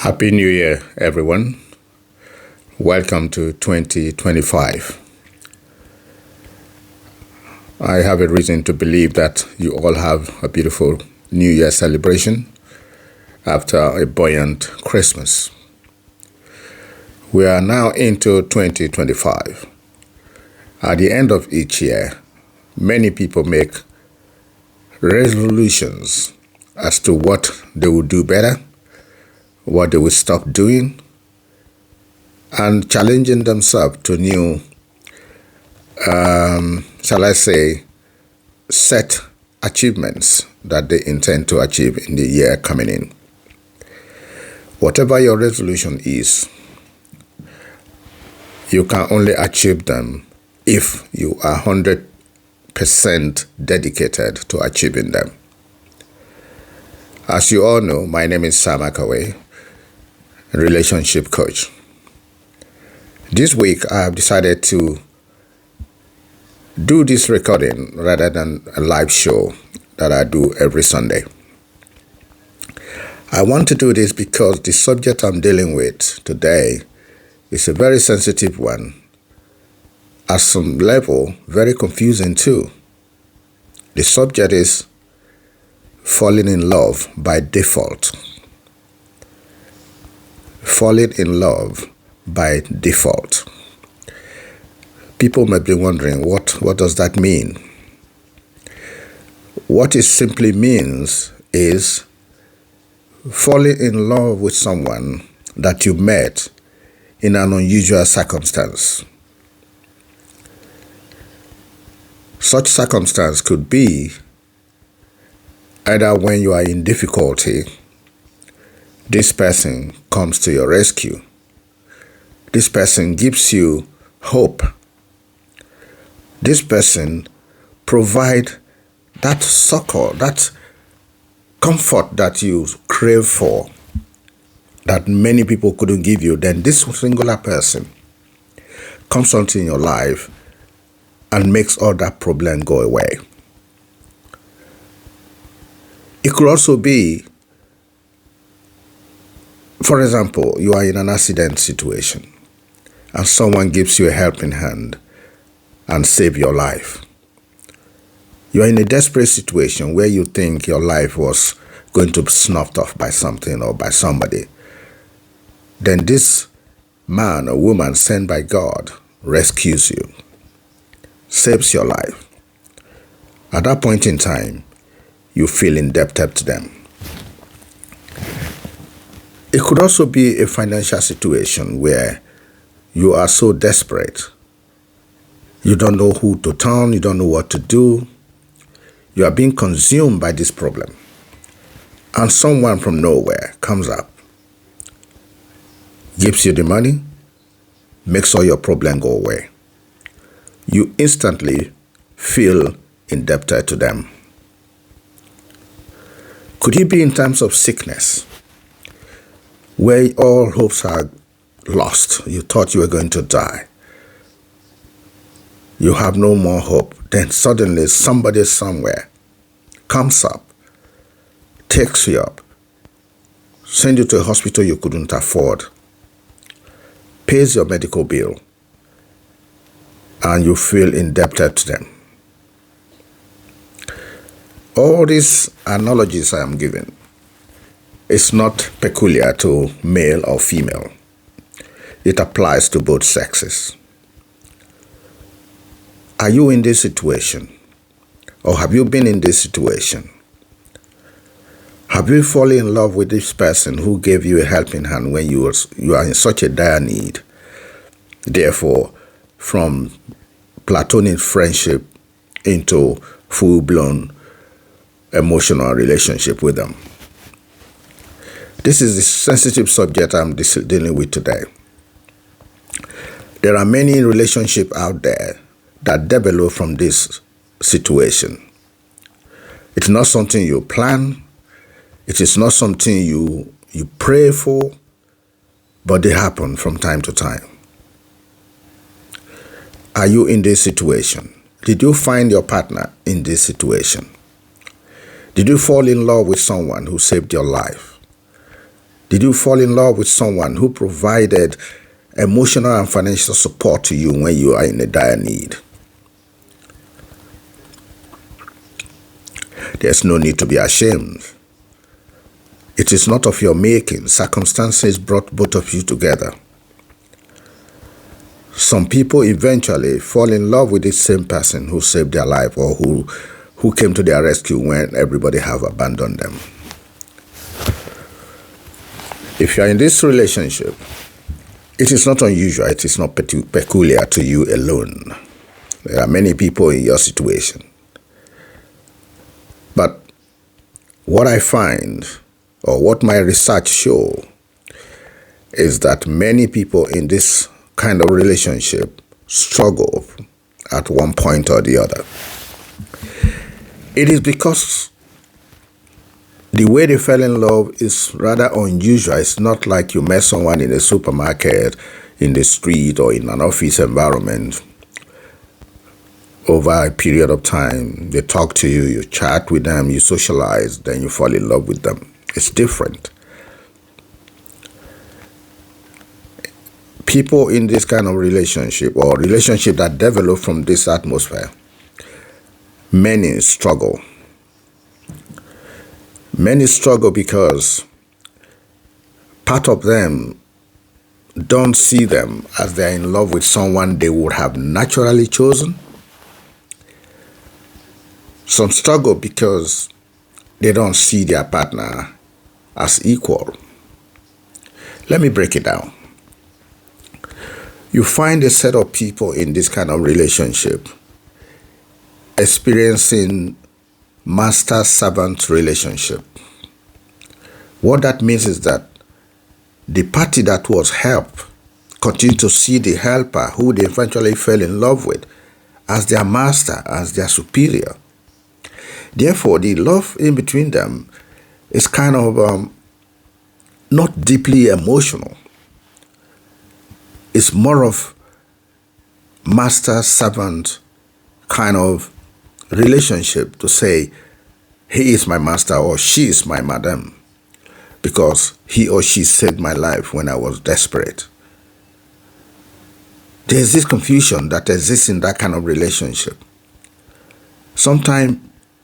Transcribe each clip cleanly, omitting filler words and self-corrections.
Happy New Year, everyone. Welcome to 2025. I have a reason to believe that you all have a beautiful New Year celebration after a buoyant Christmas. We are now into 2025. At the end of each year, many people make resolutions as to what they will do better, what they will stop doing, and challenging themselves to new, set achievements that they intend to achieve in the year coming in. Whatever your resolution is, you can only achieve them if you are 100% dedicated to achieving them. As you all know, my name is Akowe, relationship coach. This week, I have decided to do this recording rather than a live show that I do every Sunday. I want to do this because the subject I'm dealing with today is a very sensitive one, at some level, very confusing too. The subject is falling in love by default. Falling in love by default. People might be wondering, what does that mean? What it simply means is falling in love with someone that you met in an unusual circumstance. Such circumstance could be either when you are in difficulty, this person comes to your rescue. This person gives you hope. This person provides that succor, that comfort that you crave for, that many people couldn't give you. Then this singular person comes onto your life and makes all that problem go away. It could also be, for example, you are in an accident situation and someone gives you a helping hand and save your life. You are in a desperate situation where you think your life was going to be snuffed off by something or by somebody. Then this man or woman sent by God rescues you, saves your life. At that point in time, you feel indebted to them. It could also be a financial situation where you are so desperate. You don't know who to turn, you don't know what to do. You are being consumed by this problem. And someone from nowhere comes up, gives you the money, makes all your problem go away. You instantly feel indebted to them. Could it be in times of sickness, where all hopes are lost? You thought you were going to die. You have no more hope. Then suddenly somebody somewhere comes up, takes you up, sends you to a hospital you couldn't afford, pays your medical bill, and you feel indebted to them. All these analogies I am giving is not peculiar to male or female. It applies to both sexes. Are you in this situation? Or have you been in this situation? Have you fallen in love with this person who gave you a helping hand when you are in such a dire need? Therefore, from platonic friendship into full-blown emotional relationship with them. This is the sensitive subject I'm dealing with today. There are many relationships out there that develop from this situation. It's not something you plan. It is not something you pray for, but they happen from time to time. Are you in this situation? Did you find your partner in this situation? Did you fall in love with someone who saved your life? Did you fall in love with someone who provided emotional and financial support to you when you are in a dire need? There's no need to be ashamed. It is not of your making. Circumstances brought both of you together. Some people eventually fall in love with the same person who saved their life or who came to their rescue when everybody have abandoned them. If you are in this relationship, it is not unusual. It is not peculiar to you alone. There are many people in your situation. But what I find, or what my research show, is that many people in this kind of relationship struggle at one point or the other. It is because the way they fell in love is rather unusual. It's not like you met someone in a supermarket, in the street, or in an office environment. Over a period of time, they talk to you, you chat with them, you socialize, then you fall in love with them. It's different. People in this kind of relationship, or relationship that develop from this atmosphere, many struggle. Many struggle because part of them don't see them as they're in love with someone they would have naturally chosen. Some struggle because they don't see their partner as equal. Let me break it down. You find a set of people in this kind of relationship experiencing master-servant relationship. What that means is that the party that was helped continue to see the helper who they eventually fell in love with as their master, as their superior. Therefore, the love in between them is kind of not deeply emotional. It's more of master-servant kind of relationship, to say he is my master or she is my madam because he or she saved my life when I was desperate. There's this confusion that exists in that kind of relationship. Sometimes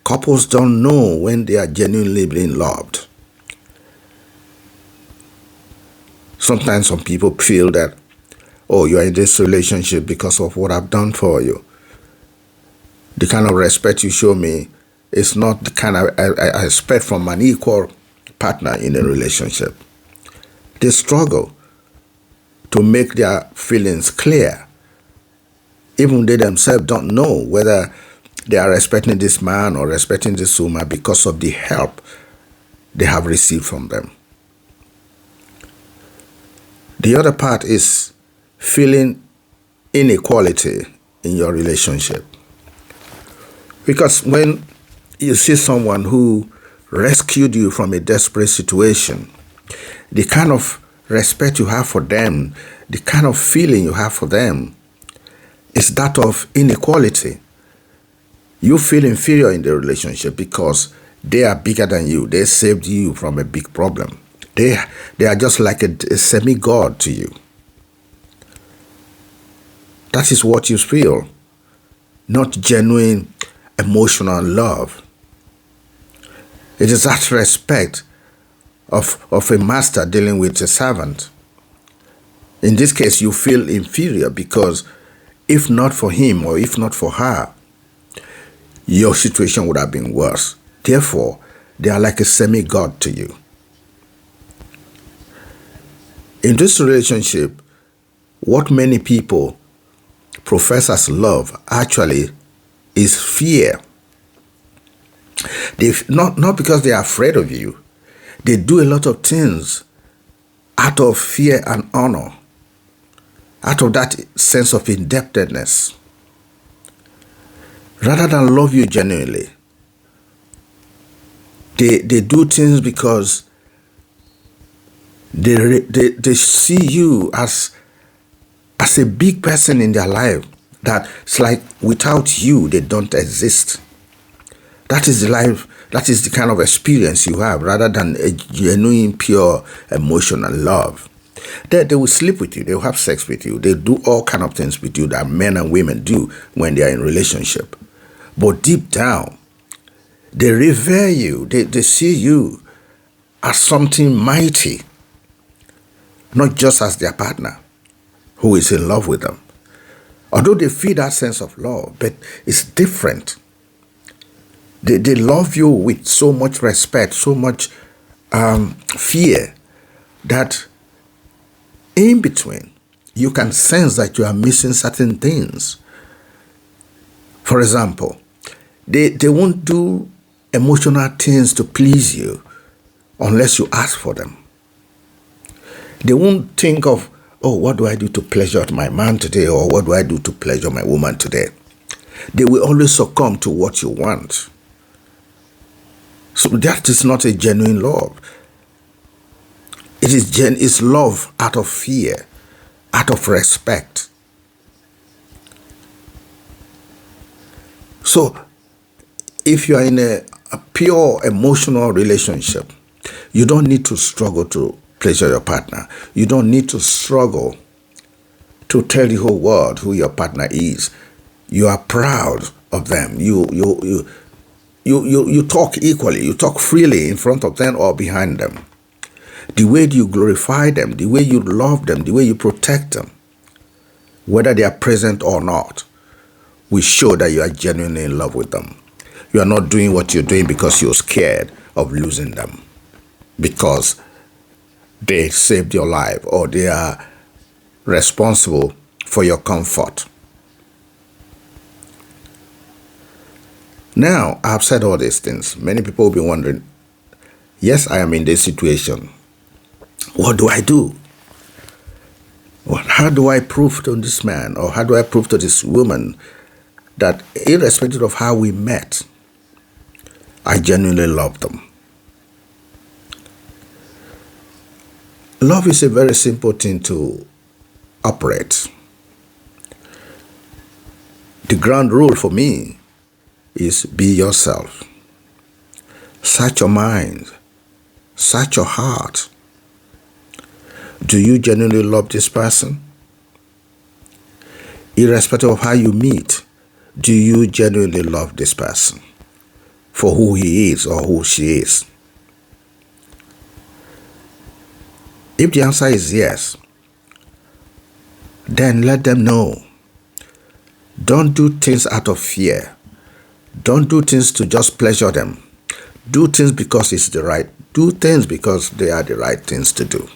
couples don't know when they are genuinely being loved. Sometimes some people feel that, oh, you are in this relationship because of what I've done for you. The kind of respect you show me is not the kind I expect from an equal partner in a relationship. They struggle to make their feelings clear. Even they themselves don't know whether they are respecting this man or respecting this woman because of the help they have received from them. The other part is feeling inequality in your relationship. Because when you see someone who rescued you from a desperate situation, the kind of respect you have for them, the kind of feeling you have for them is that of inequality. You feel inferior in the relationship because they are bigger than you. They saved you from a big problem. They are just like a semi-god to you. That is what you feel, not genuine emotional love. It is that respect of a master dealing with a servant. In this case, you feel inferior because if not for him or if not for her, your situation would have been worse. Therefore, they are like a semi-god to you. In this relationship, what many people profess as love actually is fear. They not because they are afraid of you. They do a lot of things out of fear and honor, out of that sense of indebtedness, rather than love you genuinely. They do things because they see you as a big person in their life, that it's like without you they don't exist. That is the life That is the kind of experience you have rather than a genuine, pure, emotional love. They will sleep with you. They will have sex with you. They do all kind of things with you that men and women do when they are in relationship. But deep down, they revere you. They see you as something mighty, not just as their partner who is in love with them. Although they feel that sense of love, but it's different. They love you with so much respect, so much fear that in between, you can sense that you are missing certain things. For example, they won't do emotional things to please you unless you ask for them. They won't think of, oh, what do I do to pleasure my man today, or what do I do to pleasure my woman today? They will always succumb to what you want. So that is not a genuine love. It's love out of fear, out of respect. So if you are in a pure emotional relationship, you don't need to struggle to pleasure your partner. You don't need to struggle to tell the whole world who your partner is. You are proud of them. You talk equally. You talk freely in front of them or behind them. The way you glorify them, the way you love them, the way you protect them, whether they are present or not, will show that you are genuinely in love with them. You are not doing what you're doing because you're scared of losing them, because they saved your life or they are responsible for your comfort. Now, I've said all these things. Many people will be wondering, yes, I am in this situation. What do I do? How do I prove to this man, or how do I prove to this woman that irrespective of how we met, I genuinely love them? Love is a very simple thing to operate. The ground rule for me is be yourself. Search your mind. Search your heart. Do you genuinely love this person? Irrespective of how you meet, do you genuinely love this person for who he is or who she is? If the answer is yes, then let them know. Don't do things out of fear. Don't do things to just pleasure them. Do things because it's the right. Do things because they are the right things to do,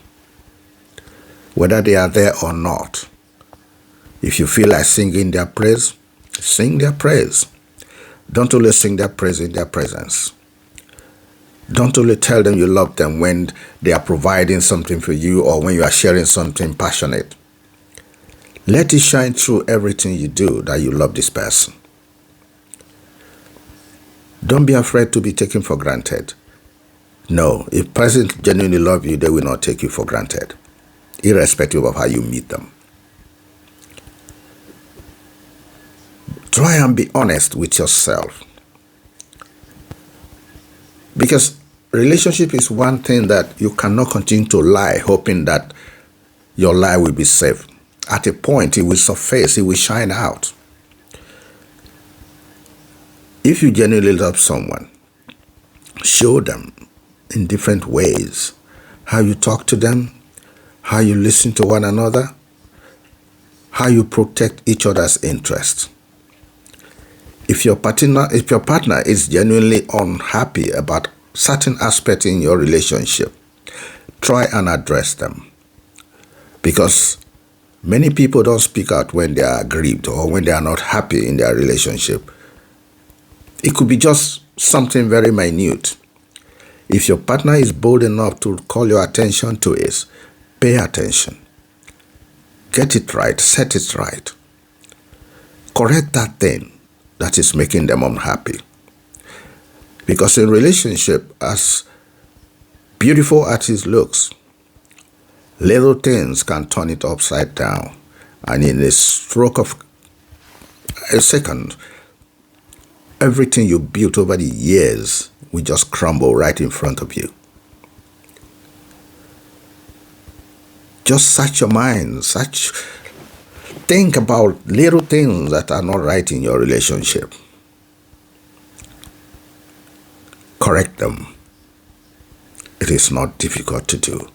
whether they are there or not. If you feel like singing their praise, sing their praise. Don't only sing their praise in their presence. Don't only tell them you love them when they are providing something for you or when you are sharing something passionate. Let it shine through everything you do that you love this person. Don't be afraid to be taken for granted. No, if a person genuinely loves you, they will not take you for granted, irrespective of how you meet them. Try and be honest with yourself. Because relationship is one thing that you cannot continue to lie, hoping that your lie will be safe. At a point, it will surface, it will shine out. If you genuinely love someone, show them in different ways how you talk to them, how you listen to one another, how you protect each other's interests. If your partner is genuinely unhappy about certain aspects in your relationship, try and address them. Because many people don't speak out when they are aggrieved or when they are not happy in their relationship. It could be just something very minute. If your partner is bold enough to call your attention to it, pay attention. Get it right, set it right. Correct that thing that is making them unhappy. Because in relationship, as beautiful as it looks, little things can turn it upside down. And in a stroke of a second, everything you built over the years will just crumble right in front of you. Just search your mind, think about little things that are not right in your relationship. Correct them. It is not difficult to do.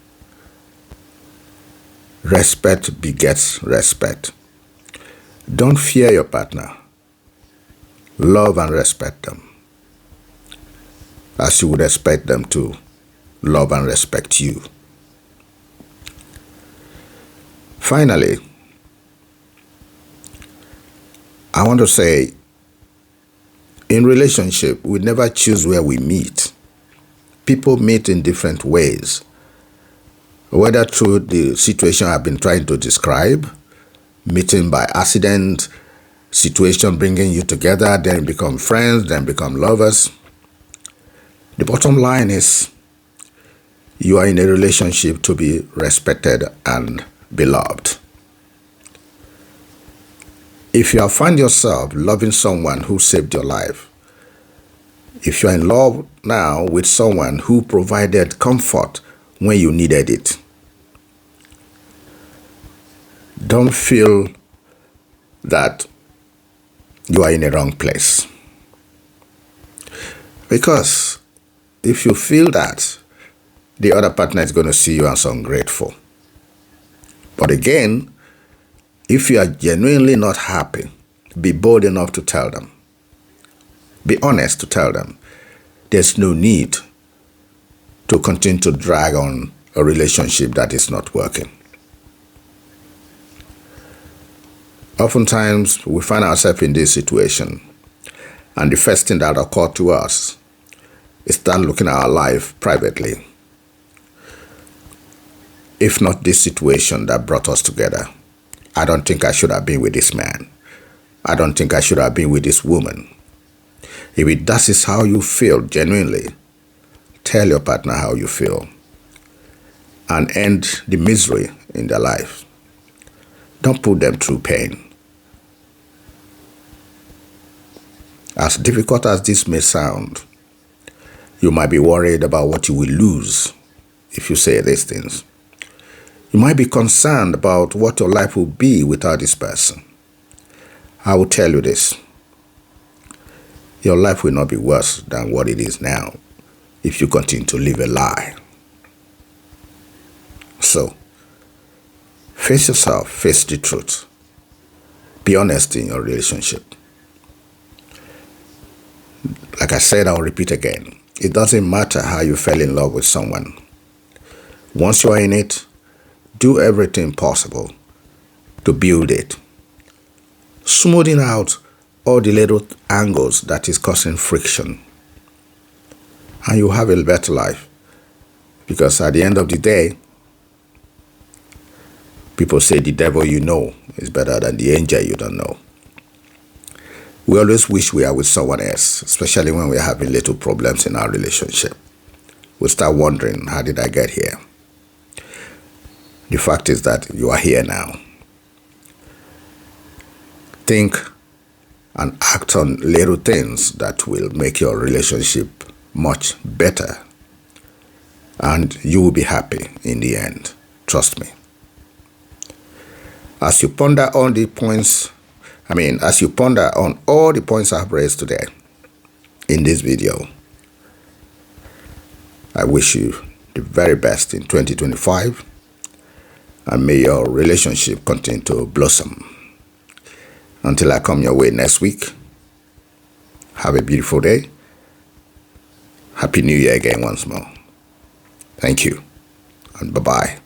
Respect begets respect. Don't fear your partner. Love and respect them, as you would expect them to love and respect you. Finally, I want to say, in relationship, we never choose where we meet. People meet in different ways, whether through the situation I've been trying to describe, meeting by accident, situation bringing you together, then become friends, then become lovers. The bottom line is, you are in a relationship to be respected and beloved. If you have found yourself loving someone who saved your life, if you are in love now with someone who provided comfort when you needed it, don't feel that you are in a wrong place. Because if you feel that, the other partner is going to see you as ungrateful. But again, if you are genuinely not happy, be bold enough to tell them. Be honest to tell them. There's no need to continue to drag on a relationship that is not working. Oftentimes, we find ourselves in this situation, and the first thing that occurs to us is start looking at our life privately. If not this situation that brought us together, I don't think I should have been with this man. I don't think I should have been with this woman. If that is how you feel genuinely, tell your partner how you feel and end the misery in their life. Don't put them through pain. As difficult as this may sound, you might be worried about what you will lose if you say these things. You might be concerned about what your life will be without this person. I will tell you this. Your life will not be worse than what it is now if you continue to live a lie. So, face yourself, face the truth. Be honest in your relationship. Like I said, I'll repeat again. It doesn't matter how you fell in love with someone. Once you are in it, do everything possible to build it, smoothing out all the little angles that is causing friction, and you have a better life. Because at the end of the day, people say the devil you know is better than the angel you don't know. We always wish we are with someone else, especially when we're having little problems in our relationship. We start wondering, how did I get here? The fact is that you are here now. Think and act on little things that will make your relationship much better. And you will be happy in the end. Trust me. As you ponder on as you ponder on all the points I've raised today in this video, I wish you the very best in 2025. And may your relationship continue to blossom. Until I come your way next week, have a beautiful day. Happy New Year again once more. Thank you, and bye-bye.